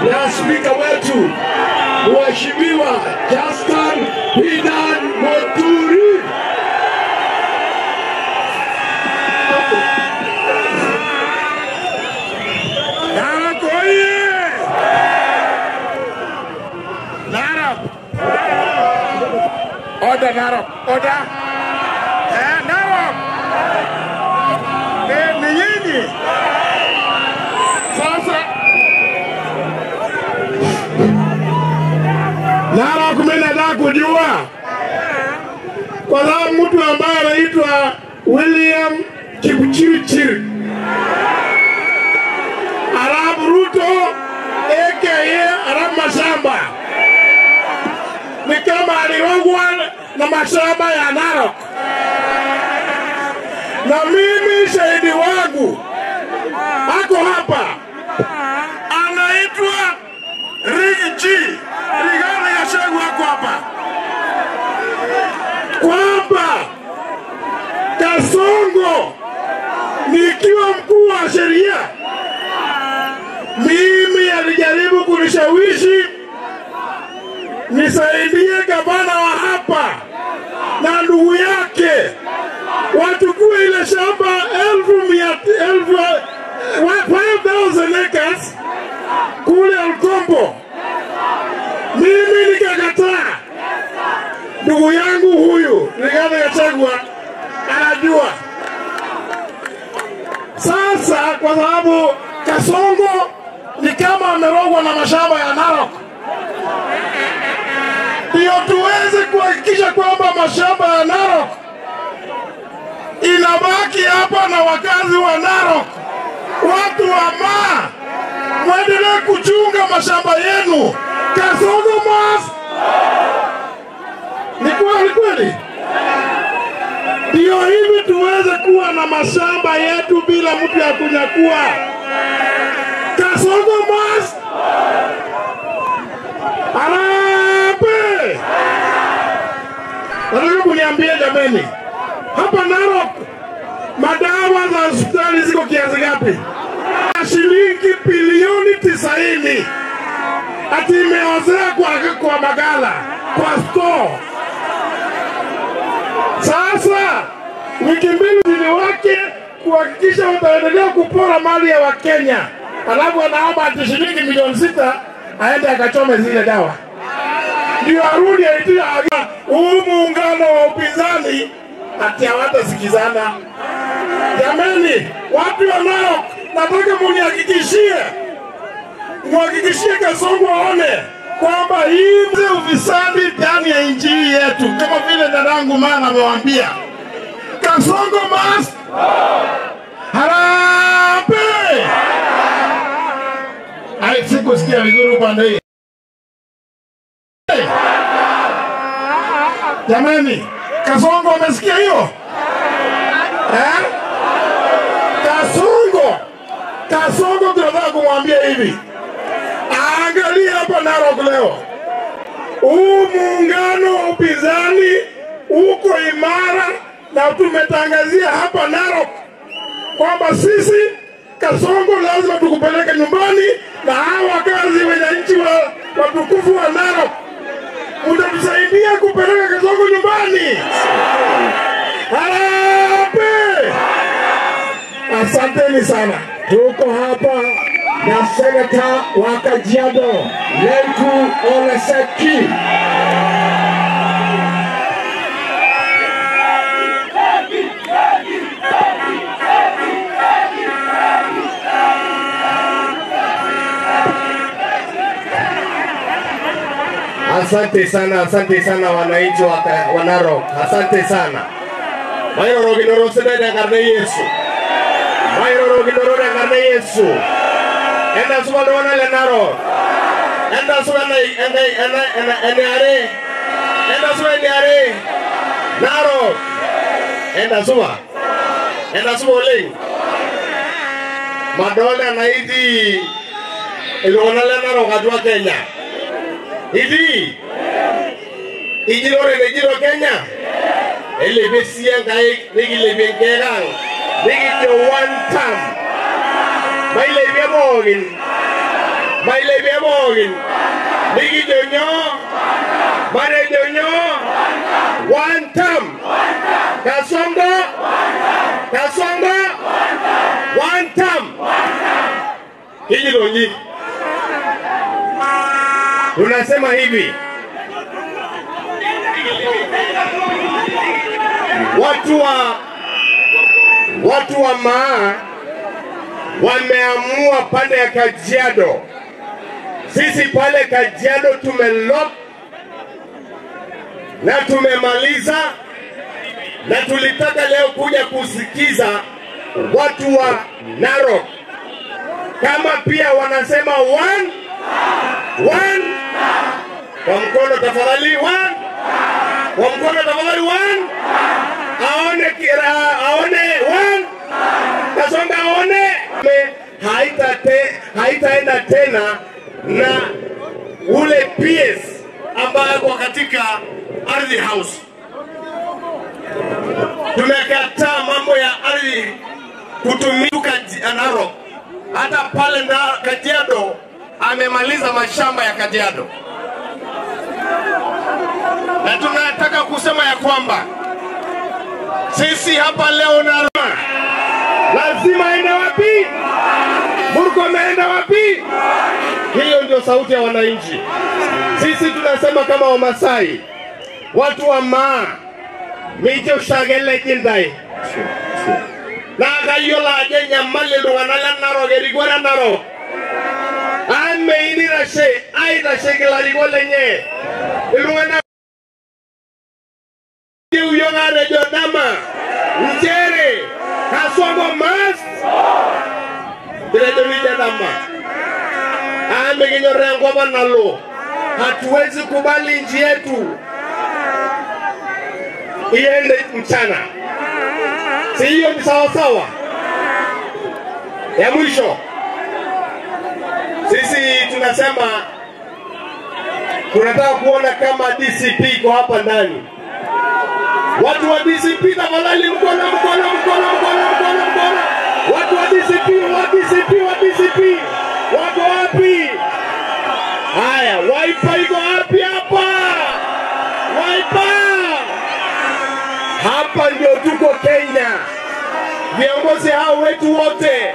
na spika wetu Mheshimiwa Justin Bidan Muturi. Order, Narok. Order. Narok. Ni nyinyi. Sasa. Narok mimi nataka kujua. Kwa sababu mtu ambaye anaitwa William Kipchirchir Arab Ruto aka Arab Mashamba ni kama alirogwa na mashamba ya Narok. Na mimi shahidi wangu ako hapa, anaitwa Rigathi Gachagua ako hapa, kwamba Kasongo nikiwa mkuu wa sheria mimi alijaribu kunishawishi nisaidie gavana wa hapa na ndugu yake wachukue ile shamba 5,000 acres kule Alkombo. Mimi nikakataa. Ndugu yangu huyu Rigathi Gachagua anajua. Sasa kwa sababu Kasongo ni kama amerogwa na mashamba ya Narok, ndio tuweze kuhakikisha kwamba mashamba ya Narok inabaki hapa na wakazi wa Narok. Watu wa Maa, mwendelee kuchunga mashamba yenu. Kasongo mas. Ni kweli? Ndio hivi tuweze kuwa na mashamba yetu bila mtu ya kunyakua. Kasongo mas. Nataka kuniambia jameni, hapa Narok madawa za hospitali ziko kiasi gapi? Shilingi bilioni 90. Ati imeozea kwa magala, kwa store. Sasa wiki mbili ziliwake kuhakikisha wataendelea kupora mali ya Wakenya. Alafu anaomba ati shilingi milioni 6 aende akachome zile dawa. Ndio arudi aitia huu muungano wa upinzani ati hawatasikizana. Jameni, watu wa Narok, nataka muhakikishie Kasongo aone kwamba hii ufisadi ndani ya nchi yetu, kama vile dadangu Maa amewaambia. Kasongo mas. Harambee. Sikusikia vizuri upande hii. Jamani, Kasongo amesikia hiyo? Kasongo tunataka kumwambia hivi. Angalia hapa Narok leo. Huu muungano wa upinzani uko imara na tumetangazia hapa Narok kwamba sisi Kasongo lazima tukupeleke nyumbani na hawa wakazi wananchi watukufu wa Narok. Mtatusaidia kupeleka Kasongo nyumbani. Harambee! Asanteni sana. Tuko hapa na seneta wa Kajiado, Lenku Ole Sapit. Asante sana wananchi wa Narok. Asante sana. Mairo ginoro sedede karne Yesu. Mairo ginoro karne Yesu. Enda suwa dona le Narok. Enda suwa enare. Enda suwa enare. Narok. Enda suwa ole. Madona na idi ilona le Narok atwa Kenya. Idi ijiro Kenya ele besia ngai nigile bengerang nigile one time baile bemogin Maile Biamogin, Biggie Jonyo, Mare Jonyo, one term. Kasongo, one term. Hiji Lonyi. Tunasema hivi. Watu wa Maa wameamua pande ya Kajiado. Sisi pale Kajiado tumelock na tumemaliza, na tulitaka leo kuja kusikiza watu wa Narok kama pia wanasema one. Kwa mkono tafadhali one. Kwa mkono tafadhali one. Aone one. Kasonga aone. Haitaenda tena na ule PS ambaye kwa katika ardhi house. Tumekataa mambo ya ardhi kutumika Narok. Hata pale na Kajiado amemaliza mashamba ya Kajiado. Na tunataka kusema ya kwamba sisi hapa leo Narok lazima ende wapi? Murkomen ameenda wapi? Hiyo ndio sauti ya wananchi. Sisi tunasema kama Wamasai, watu wa Maa, micho shagele kindai. Na kayola ajenya mali lunganala Narok erigwara Narok. Ame inira she, aida shekela rigole nye. Ilungana uyonga rejo dama, njere, kasongo mas. Rejo nije dama. Ame kinyore ngoma nalo. Hatuwezi kubali nchi yetu iende mchana. Si hiyo ni sawa sawa? Ya mwisho, sisi tunasema tunataka kuona kama DCP iko hapa ndani. Watu wa DCP tafadhali mkono. Watu wa DCP wako wapi? Haya, Wiper iko wapi hapa? Wiper! Hapa ndio tuko Kenya. Viongozi hao wetu wote,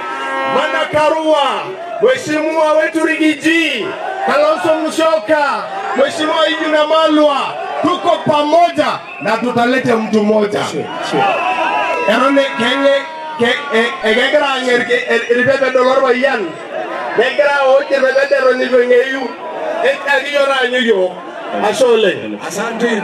Martha Karua, Mheshimiwa wetu Rigiji, Kalonzo Musyoka, Mheshimiwa Eugene Wamalwa, tuko pamoja na tutalete mtu mmoja. Erone Kenya egera ngerke ribebe dolor wayan. Negera oje ribebe roni vengeyu. Ekagiyora nyo. Asole. Asante.